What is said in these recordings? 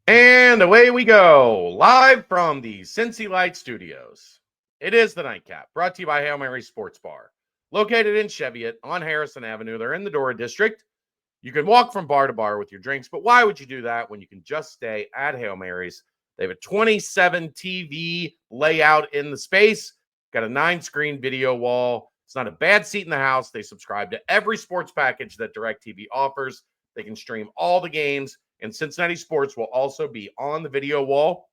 And away we go, live from the Cincy Light Studios. It is the Nightcap, brought to you by Hail Mary Sports Bar, located in Cheviot on Harrison Avenue. They're in the Dora District. You can walk from bar to bar with your drinks, but why would you do that when you can just stay at Hail Mary's? They have a 27 TV layout in the space, got a 9-screen video wall. It's not a bad seat in the house. They subscribe to every sports package that DirecTV offers. They can stream all the games, and Cincinnati Sports will also be on the video wall.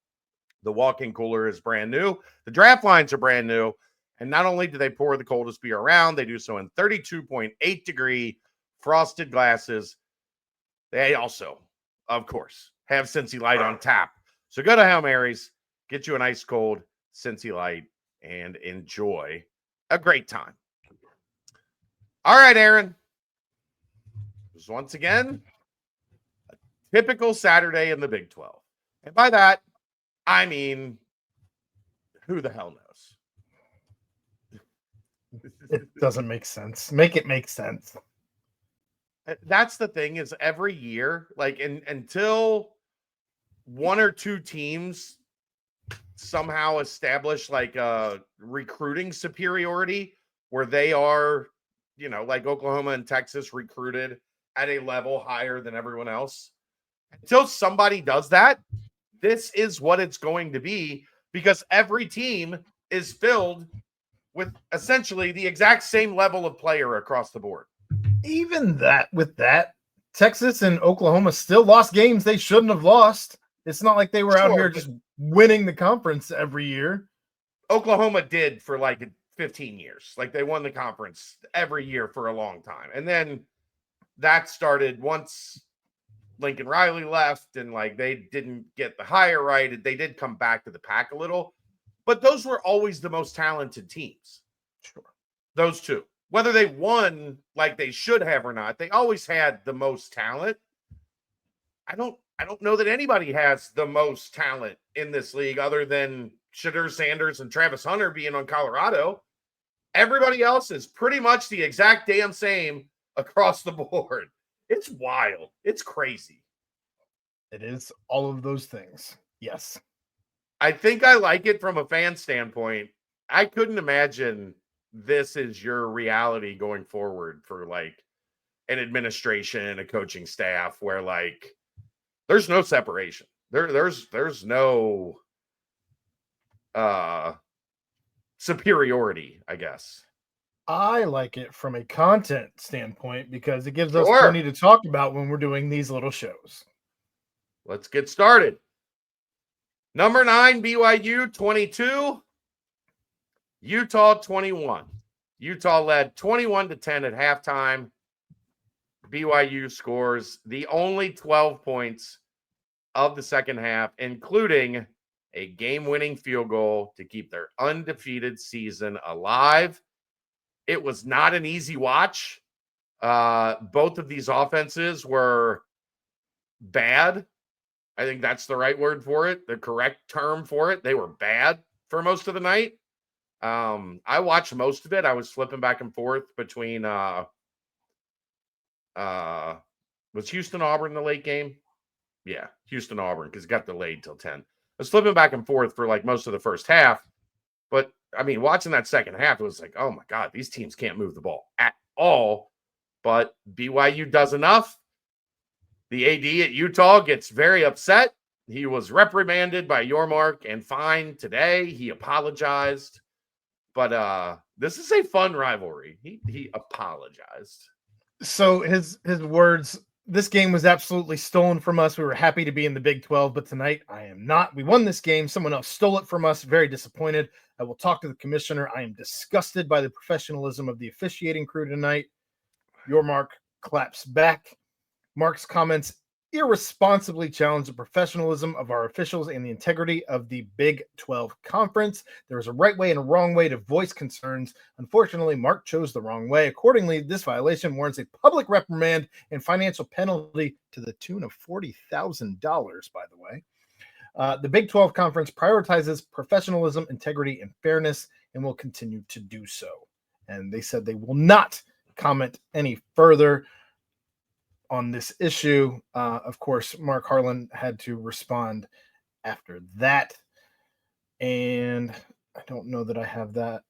The walk-in cooler is brand new. The draft lines are brand new. And not only do they pour the coldest beer around, they do so in 32.8 degree frosted glasses. They also, of course, have Cincy Light on tap. So go to Hail Mary's, get you an ice cold Cincy Light, and enjoy a great time. All right, Aaron. It was once again a typical Saturday in the Big 12. And by that, I mean, who the hell knows? It doesn't make sense. Make it make sense. That's the thing, is every year, like until one or two teams somehow establish like a recruiting superiority where they are, like Oklahoma and Texas recruited at a level higher than everyone else. Until somebody does that, this is what it's going to be, because every team is filled with essentially the exact same level of player across the board. Even with that, Texas and Oklahoma still lost games they shouldn't have lost. It's not like they were out here just winning the conference every year. Oklahoma did for like 15 years. Like they won the conference every year for a long time. And then that started once Lincoln Riley left and like they didn't get the hire right. They did come back to the pack a little, but those were always the most talented teams. Sure. Those two. Whether they won like they should have or not, they always had the most talent. I don't know that anybody has the most talent in this league other than Shadur Sanders and Travis Hunter being on Colorado. Everybody else is pretty much the exact damn same across the board. It's wild. It's crazy. It is all of those things. Yes. I think I like it from a fan standpoint. I couldn't imagine this is your reality going forward for like an administration, a coaching staff where like there's no separation. There's no superiority, I guess. I like it from a content standpoint because it gives us plenty to talk about when we're doing these little shows. Let's get started. Number 9, BYU 22, Utah 21. Utah led 21-10 at halftime. BYU scores the only 12 points of the second half, including a game-winning field goal to keep their undefeated season alive. It was not an easy watch. Both of these offenses were bad. I think that's the right word for it, the correct term for it. They were bad for most of the night. I watched most of it. I was flipping back and forth between was Houston Auburn the late game? Yeah, Houston Auburn, because it got delayed till 10. I was flipping back and forth for like most of the first half. But I mean, watching that second half, it was like, oh my God, these teams can't move the ball at all. But BYU does enough. The AD at Utah gets very upset. He was reprimanded by Yormark and fined today. He apologized. But this is a fun rivalry. He apologized. So his words, this game was absolutely stolen from us. We were happy to be in the Big 12, but tonight I am not. We won this game. Someone else stole it from us. Very disappointed. I will talk to the commissioner. I am disgusted by the professionalism of the officiating crew tonight. Yormark claps back. Mark's comments irresponsibly challenge the professionalism of our officials and the integrity of the Big 12 Conference. There is a right way and a wrong way to voice concerns. Unfortunately, Mark chose the wrong way. Accordingly, this violation warrants a public reprimand and financial penalty to the tune of $40,000, by the way. The Big 12 Conference prioritizes professionalism, integrity, and fairness and will continue to do so. And they said they will not comment any further. on this issue. Of course, Mark Harlan had to respond after that. And I don't know that I have that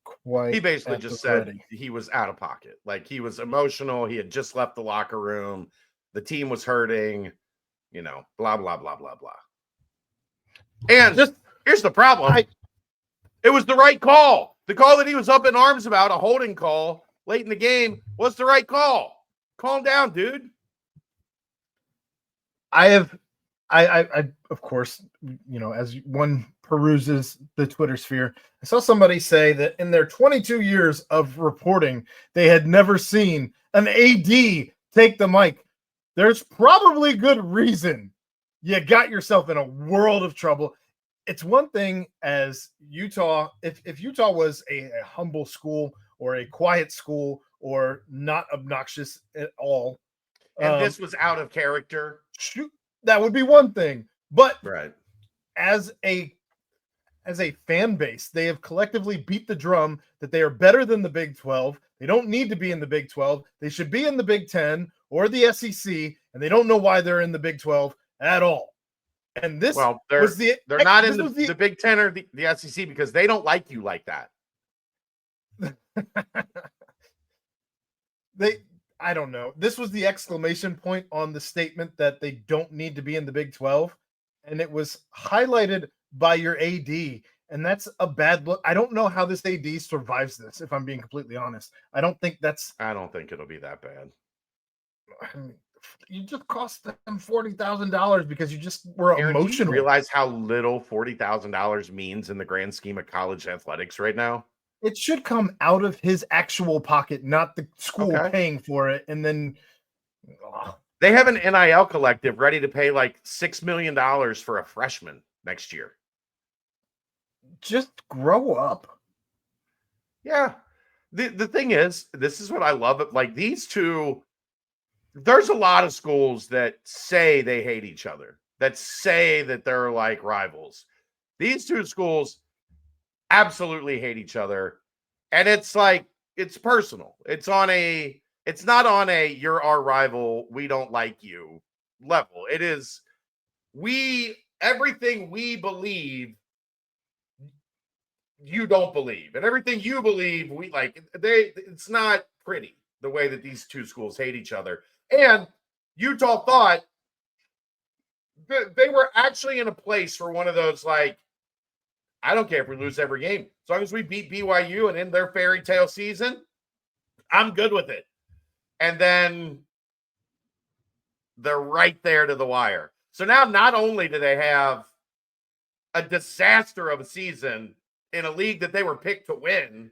quite. He basically at just the said ready. he was out of pocket. Like he was emotional. He had just left the locker room. The team was hurting, blah, blah, blah, blah, blah. And Just here's the problem. It was the right call. The call that he was up in arms about, a holding call late in the game, was the right call. Calm down, dude. I of course, as one peruses the Twitter sphere, I saw somebody say that in their 22 years of reporting, they had never seen an AD take the mic. There's probably good reason you got yourself in a world of trouble. It's one thing as Utah, if Utah was a humble school or a quiet school or not obnoxious at all, and this was out of character. Shoot, that would be one thing. But right, as a fan base, they have collectively beat the drum that they are better than the Big 12. They don't need to be in the Big 12. They should be in the Big 10 or the SEC, and they don't know why they're in the Big 12 at all. And this they're not in the Big 10 or the SEC because they don't like you like that. I don't know. This was the exclamation point on the statement that they don't need to be in the Big 12. And it was highlighted by your AD. And that's a bad look. I don't know how this AD survives this, if I'm being completely honest. I don't think it'll be that bad. You just cost them $40,000 because you just were Aaron, emotional. Do you realize how little $40,000 means in the grand scheme of college athletics right now? It should come out of his actual pocket, not the school paying for it. And then they have an NIL collective ready to pay like $6 million for a freshman next year. Just grow up. Yeah. The thing is, this is what I love. Like these two, there's a lot of schools that say they hate each other, that say that they're like rivals. These two schools absolutely hate each other. And it's like, it's personal. It's not on a you're our rival, we don't like you level. It is everything we believe, you don't believe. And everything you believe, we like. It's not pretty the way that these two schools hate each other. And Utah thought they were actually in a place for one of those, like, I don't care if we lose every game. As long as we beat BYU and end their fairy tale season, I'm good with it. And then they're right there to the wire. So now not only do they have a disaster of a season in a league that they were picked to win,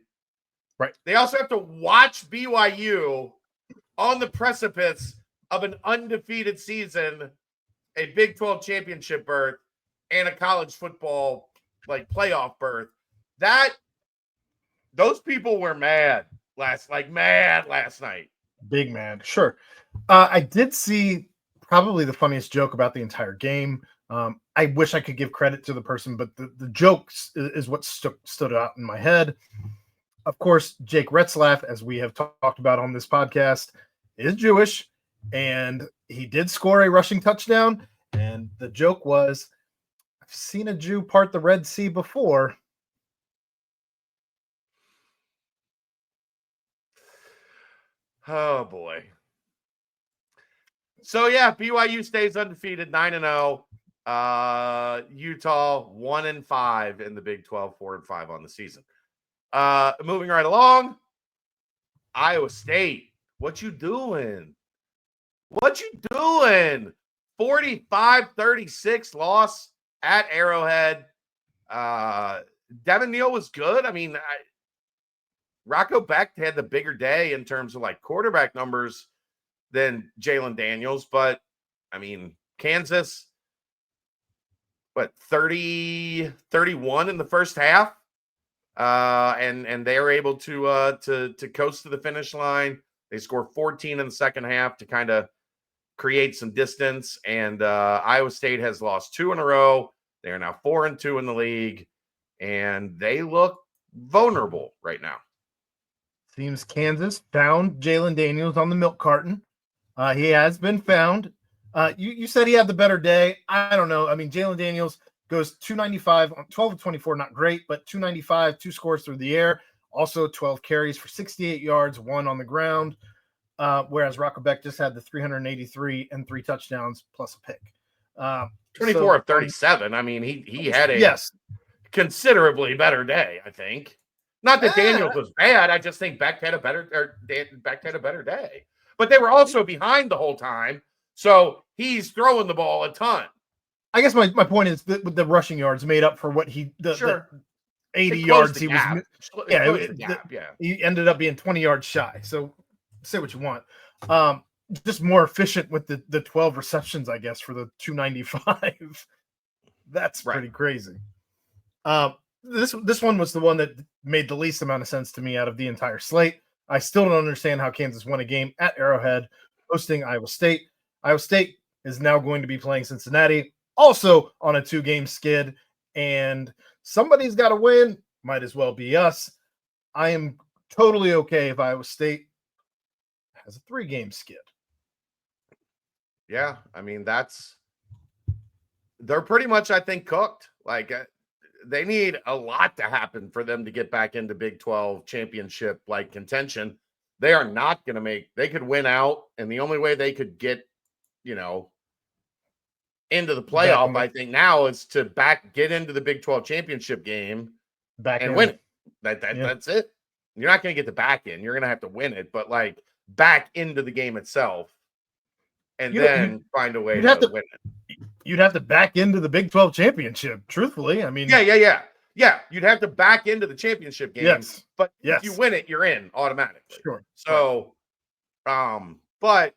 right? They also have to watch BYU on the precipice of an undefeated season, a Big 12 championship berth, and a college football playoff berth. Those people were mad last night. Big mad. Sure. I did see probably the funniest joke about the entire game. I wish I could give credit to the person, but the jokes is what stood out in my head. Of course, Jake Retzlaff, as we have talked about on this podcast, is Jewish, and he did score a rushing touchdown. And the joke was, I've seen a Jew part the Red Sea before. Oh, boy. So, yeah, BYU stays undefeated, 9-0. Utah 1-5 in the Big 12, 4-5 on the season. Moving right along, Iowa State. What you doing? 45-36 loss at Arrowhead. Devin Neal was good. I mean, Rocco Becht had the bigger day in terms of quarterback numbers than Jalen Daniels, but I mean, Kansas, 30-31 in the first half, and they were able to coast to the finish line. They score 14 in the second half to kind of create some distance, and Iowa State has lost 2 in a row. They are now 4-2 in the league, and they look vulnerable right now. Seems Kansas found Jalen Daniels on the milk carton, He has been found. You said he had the better day. I don't know. I mean, Jalen Daniels goes 295 on 12 of 24, not great, but 295, 2 scores through the air, also 12 carries for 68 yards, 1 on the ground. Whereas Rocco Beck just had the 383 and 3 touchdowns plus a pick. 24 of 37. I mean, he had a considerably better day, I think. Not that Daniels was bad. I just think Beck had a better day. But they were also behind the whole time. So he's throwing the ball a ton. I guess my point is that with the rushing yards made up for what the 80 yards he was. He ended up being 20 yards shy. So say what you want. Just more efficient with the 12 receptions, I guess, for the 295. That's pretty crazy. This one was the one that made the least amount of sense to me out of the entire slate. I still don't understand how Kansas won a game at Arrowhead hosting Iowa State. Iowa State is now going to be playing Cincinnati, also on a 2-game skid, and somebody's got to win. Might as well be us. I am totally okay if Iowa State has a 3-game skid. Yeah, I mean, they're pretty much, I think, cooked. Like, they need a lot to happen for them to get back into Big 12 championship like contention. They are not going to they could win out, and the only way they could get, into the playoff, I think now is to get into the Big 12 championship game and win it. That's it. You're not going to get the back in. You're going to have to win it, but like back into the game itself and find a way to win it. You'd have to back into the Big 12 championship, truthfully. I mean, yeah. You'd have to back into the championship game. Yes. But if you win it, you're in automatically. Sure. So, but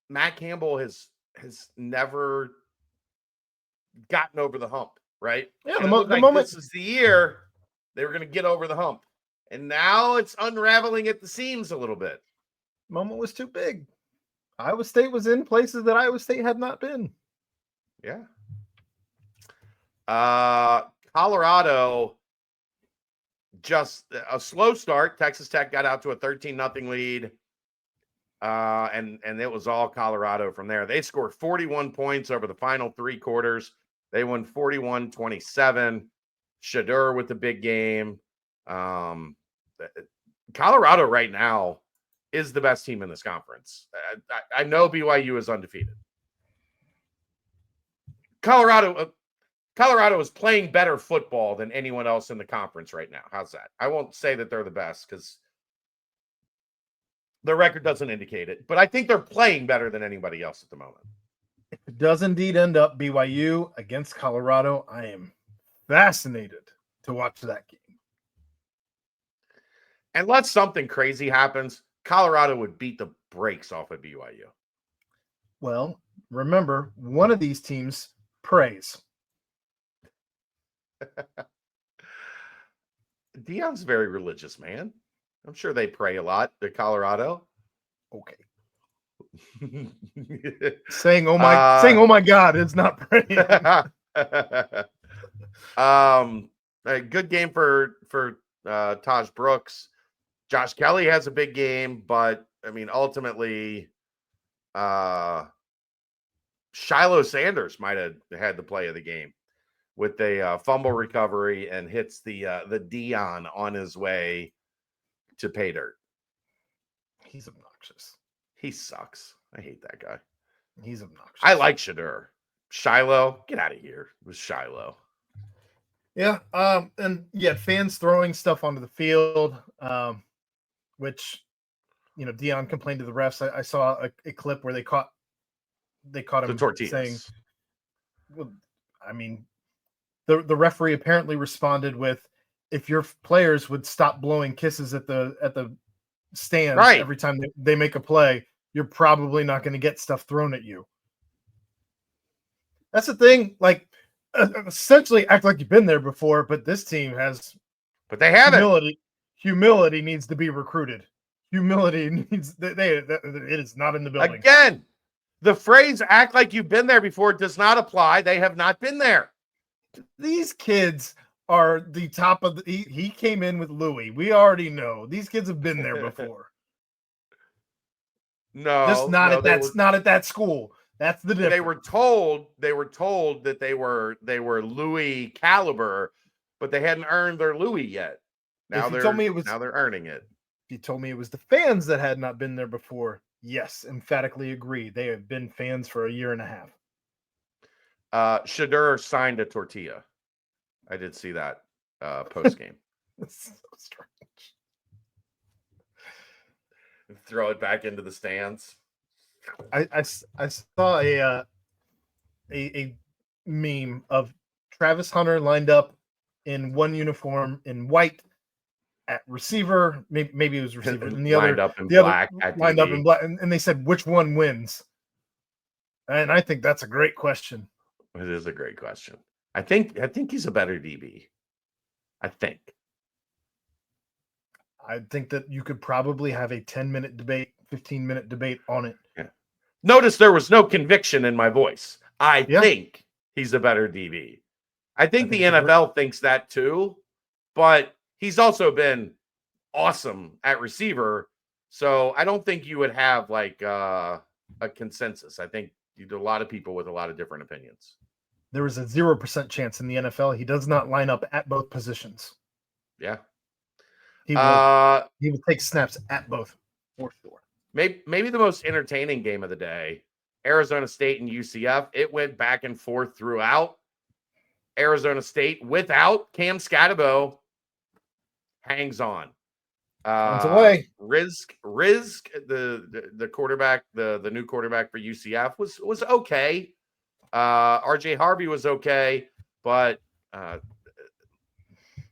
Matt Campbell has never gotten over the hump, right? Yeah, the moment this is the year they were going to get over the hump, and now it's unraveling at the seams a little bit. Moment was too big. Iowa State was in places that Iowa State had not been. Yeah. Colorado, just a slow start. Texas Tech got out to a 13-0 lead. And it was all Colorado from there. They scored 41 points over the final 3 quarters. They won 41-27. Shedeur with the big game. Colorado right now is the best team in this conference. I know BYU is undefeated. Colorado is playing better football than anyone else in the conference right now. How's that? I won't say that they're the best because their record doesn't indicate it, but I think they're playing better than anybody else at the moment. If it does indeed end up BYU against Colorado, I am fascinated to watch that game. Unless something crazy happens, Colorado would beat the brakes off of BYU. Well, remember, one of these teams prays. Deion's a very religious man. I'm sure they pray a lot to Colorado. Okay. saying oh my God is not praying. A good game for Taj Brooks. Josh Kelly has a big game, but I mean, ultimately, Shiloh Sanders might have had the play of the game with a fumble recovery and hits the Deion on his way to pay dirt. He's obnoxious. He sucks. I hate that guy. He's obnoxious. I like Shedeur. Shiloh, get out of here. It was Shiloh. Yeah. And fans throwing stuff onto the field, which, Deion complained to the refs. I saw a clip where they caught him saying, well, I mean, the referee apparently responded with, if your players would stop blowing kisses at the stands every time they make a play, you're probably not going to get stuff thrown at you. That's the thing. Like, essentially act like you've been there before, but this team has. But they haven't. Humility needs to be recruited. Humility needs. It is not in the building. Again, the phrase "act like you've been there before" does not apply. They have not been there. These kids are the top of the. He came in with Louis. We already know these kids have been there before. Just No, not no, at not at that school. That's the difference. they were told that they were Louis caliber, but they hadn't earned their Louis yet. Now they're earning it. If you told me it was the fans that had not been there before, yes, emphatically agree. They have been fans for a year and a half. Shadur signed a tortilla. I did see that post game. That's so strange. Throw it back into the stands. I saw a meme of Travis Hunter lined up in one uniform in white at receiver. Maybe it was receiver, and the lined other up in the black other lined up in black, and they said which one wins. And I think that's a great question. It is a great question. I think he's a better DB. I think that you could probably have a 10-minute debate, 15-minute debate on it. Yeah. Notice there was no conviction in my voice. I think he's a better DB. I think the NFL thinks that too, but he's also been awesome at receiver. So I don't think you would have like a consensus. I think you do a lot of people with a lot of different opinions. There is a 0% chance in the NFL he does not line up at both positions. Yeah. He will take snaps at both for sure. Maybe the most entertaining game of the day, Arizona State and UCF. It went back and forth throughout. Arizona State without Cam Scatterbo hangs on. Away. Rizk, the quarterback, the new quarterback for UCF was okay. RJ Harvey was okay, but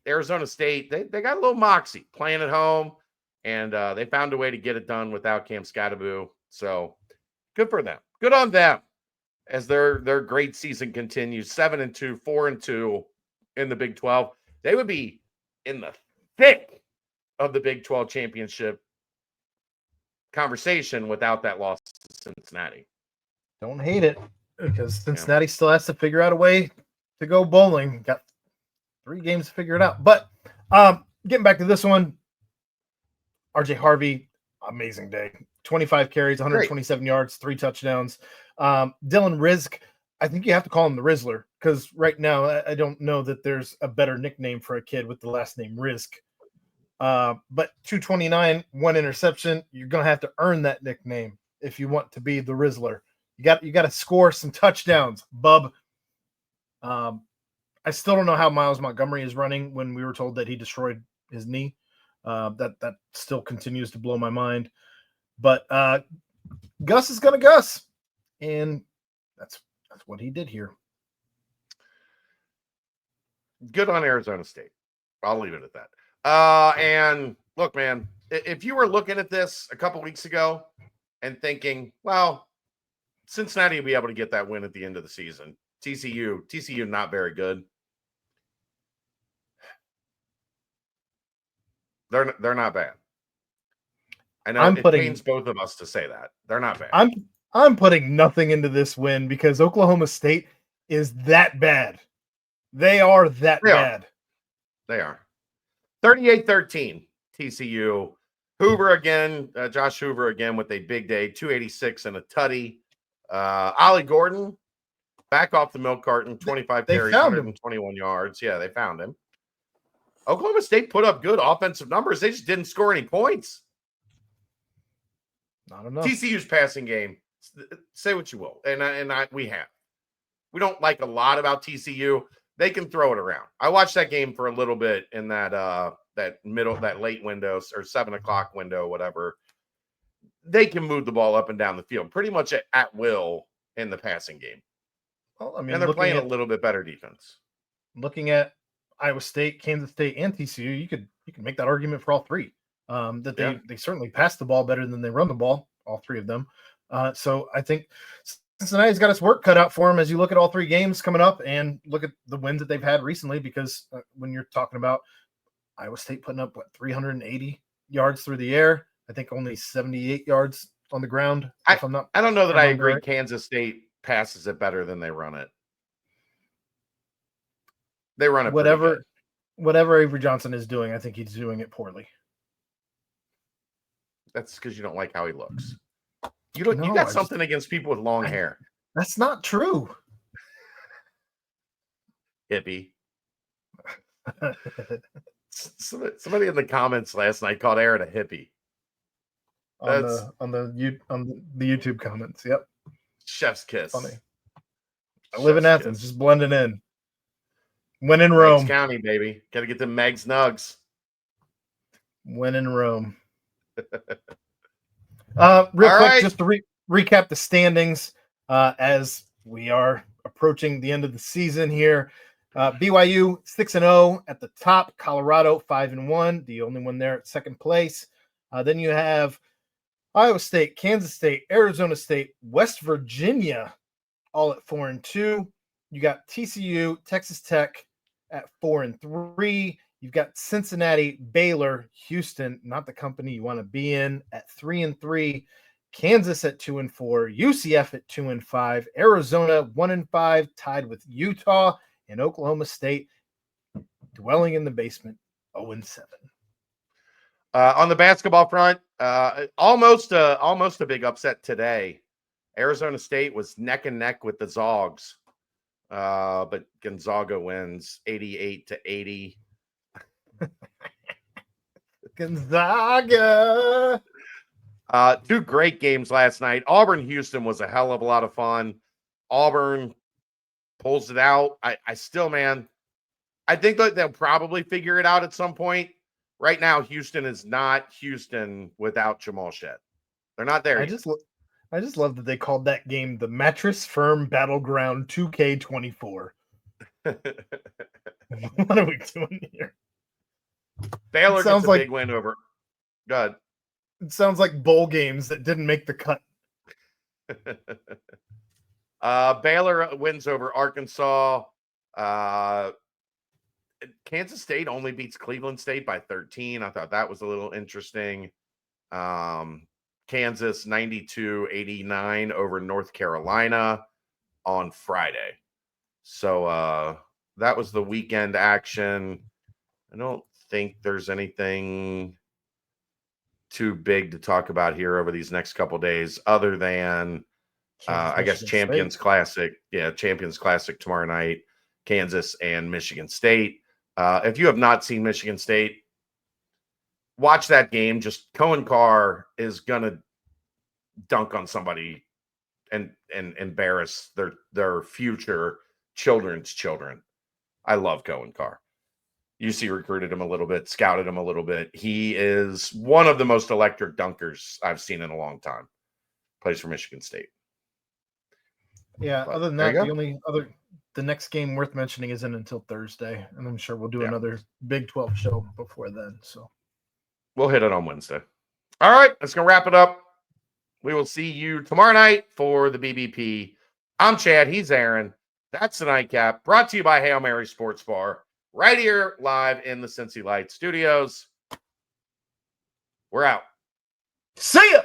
Arizona State, they got a little moxie playing at home, and they found a way to get it done without Cam Scatterbo. So good for them. Good on them as their great season continues. 7-2, 4-2 in the Big 12. They would be in the thick of the Big 12 championship conversation without that loss to Cincinnati. Don't hate it, because Cincinnati still has to figure out a way to go bowling. Got 3 games to figure it out. But getting back to this one, RJ Harvey, amazing day. 25 carries, 127 yards, 3 touchdowns. Dylan Rizk, I think you have to call him the Rizzler, because right now I don't know that there's a better nickname for a kid with the last name Rizk. But 229, 1 interception. You're going to have to earn that nickname if you want to be the Rizzler. You got to score some touchdowns, bub. I still don't know how Miles Montgomery is running when we were told that he destroyed his knee. That still continues to blow my mind. But Gus is going to Gus. And that's what he did here. Good on Arizona State. I'll leave it at that. And look, man, if you were looking at this a couple weeks ago and thinking, well, Cincinnati will be able to get that win at the end of the season. TCU not very good. They're not bad. I know it pains both of us to say that. They're not bad. I'm putting nothing into this win because Oklahoma State is that bad. They are that bad. They are. 38-13 TCU. Hoover again, Josh Hoover again with a big day, 286 and a tutty. Ollie Gordon back off the milk carton, 25 carries, 121 yards. Yeah, they found him. Oklahoma State put up good offensive numbers. They just didn't score any points. Not enough. TCU's passing game, say what you will, and we don't like a lot about TCU. They can throw it around. I watched that game for a little bit in that late window or 7:00 window, whatever. They can move the ball up and down the field pretty much at will in the passing game. Well, I mean, and they're playing a little bit better defense. Looking at Iowa State, Kansas State, and TCU, you could make that argument for all three. They certainly pass the ball better than they run the ball, all 3 of them. So I think Cincinnati's got its work cut out for them as you look at all 3 games coming up and look at the wins that they've had recently, because when you're talking about Iowa State putting up 380 yards through the air, I think only 78 yards on the ground. I don't know that I agree. Right. Kansas State passes it better than they run it. They run it whatever Avery Johnson is doing. I think he's doing it poorly. That's because you don't like how he looks. You don't. You No, got something against people with long hair. That's not true. Hippie. Somebody in the comments last night called Aaron a hippie. on the YouTube comments. Yep. Chef's kiss. Funny. I live in Athens, just blending in. When in Meigs Rome. County, baby. Got to get them Meigs Nugs. When in Rome. Real quick, just to recap the standings as we are approaching the end of the season here. BYU 6-0 at the top. Colorado 5-1, the only one there at second place. Then you have Iowa State, Kansas State, Arizona State, West Virginia, all at 4-2. You got TCU, Texas Tech at 4-3. You've got Cincinnati, Baylor, Houston, not the company you want to be in, at 3-3. Kansas at 2-4. UCF at 2-5. Arizona 1-5, tied with Utah, and Oklahoma State dwelling in the basement 0-7. On the basketball front, almost a big upset today. Arizona State was neck and neck with the Zogs, but Gonzaga wins 88-80. Gonzaga. Two great games last night. Auburn-Houston was a hell of a lot of fun. Auburn pulls it out. I still, man, I think that they'll probably figure it out at some point. Right now, Houston is not Houston without Jamal Shead. They're not there I yet. just love that they called that game the Mattress Firm Battleground 2K24. What are we doing here? Baylor gets a big win over. Go ahead. It sounds like bowl games that didn't make the cut. Baylor wins over Arkansas. Kansas State only beats Cleveland State by 13. I thought that was a little interesting. Kansas 92-89 over North Carolina on Friday. So that was the weekend action. I don't think there's anything too big to talk about here over these next couple days other than I guess Champions Classic. Yeah, Champions Classic tomorrow night, Kansas and Michigan State. If you have not seen Michigan State, watch that game. Just Cohen Carr is gonna dunk on somebody and embarrass their future children's children. I love Cohen Carr. UC recruited him a little bit, scouted him a little bit. He is one of the most electric dunkers I've seen in a long time. Plays for Michigan State. Yeah, but other than that, the next game worth mentioning isn't until Thursday, and I'm sure we'll do another Big 12 show before then. So we'll hit it on Wednesday. All right, that's gonna wrap it up. We will see you tomorrow night for the BBP. I'm Chad. He's Aaron. That's the Nightcap, brought to you by Hail Mary Sports Bar, right here live in the Cincy Light Studios. We're out. See ya.